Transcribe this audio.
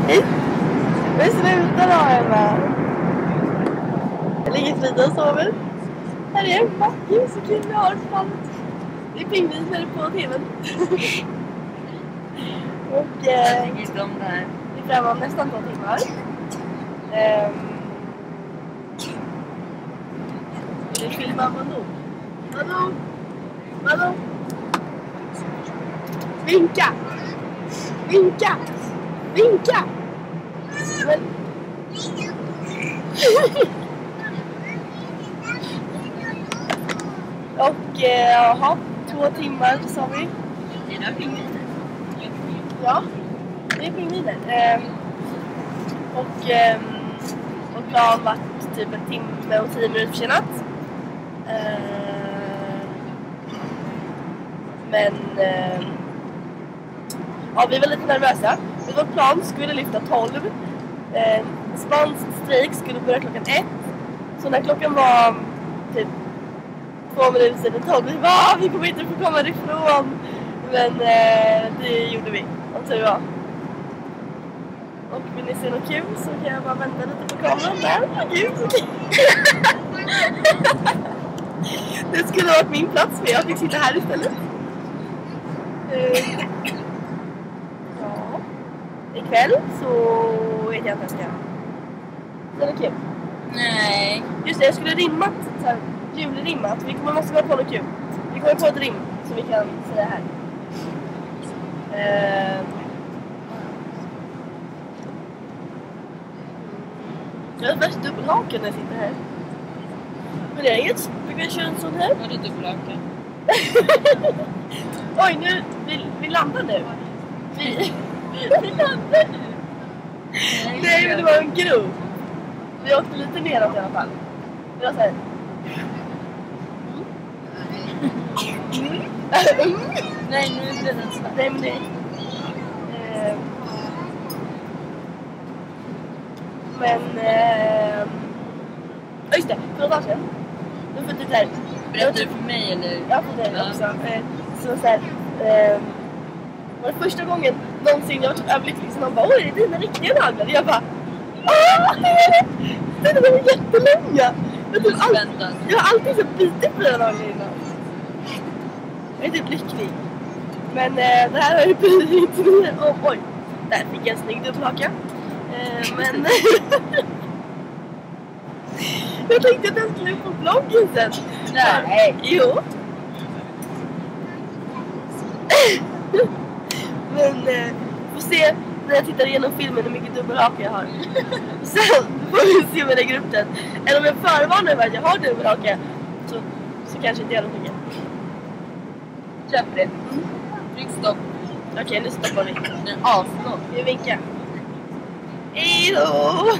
Hej! Men sluta då, Emma! Jag ligger Frida och sover. Här är Emma. Gud, så kul vi har det fallet. Det är pingviner på tvn. Och Jag tänker inte om det här. vi är framme om nästan 2 timmar. Vill du filma Malou? Malou! Malou! Vinka! Vinka! Vinka! Men... Och jaha, 2 timmar sa vi. Det är några pingviner. Ja, det är pingviner. Och plan varit typ 1 timme och 10 minuter försenat. Men ja, vi var lite nervösa. Vårt plan skulle lyfta 12. Spansk strejk skulle börja klockan 1. Så när klockan var typ 2 minuter till 12, vi kommer inte få komma ifrån. Men det gjorde vi, om tur var. Och vill ni se något kul så kan jag bara vända lite på kameran där. Gud, så kul. Det skulle ha varit min plats, men jag fick sitta här istället. Ja. Ikväll så vet jag inte vad jag ska göra. Det är kul. Nej. Just det, jag skulle rimmat, så här, julrimmat. Vi måste vara på något kul. Vi kommer på ett rim som vi kan säga här. Jag har värst dubbelhaken när jag sitter här. Men det är inget. Vi kan köra en sån här. Var det dubbelhaken? Oj, nu, vi landar nu. Vi landar nu. Nej, men det var en grov. Vi åkte lite neråt i alla fall. Det var såhär. Nej, nu blir den svart. Nej, men nej. Men just det, för något år sedan. Då fick det där. Berättar du för mig eller? Ja, för dig också. Så här, var det första gången någonsin jag var typ överlycklig så någon bara, oj, det är dina riktiga naglar. Jag bara, det var jättelånga. Jag har alltid så bitit på den naglarna innan. Jag är typ lycklig. Men det här har ju blivit inte. Oj, där fick jag en snygg dubbelhaka. Men jag tänkte att den skulle upp på bloggen sen. Nej. Jo. Men får se när jag tittar igenom filmen hur mycket dubbelhaka jag har. Sen får vi se om jag lägger upp den. Eller om jag förvarnar mig att jag har dubbelhaka så kanske inte jag något mycket. Köp det. Tryck stopp. Okej, nu stoppar vi. Den avstopp. Vi vinkar. Hejdå!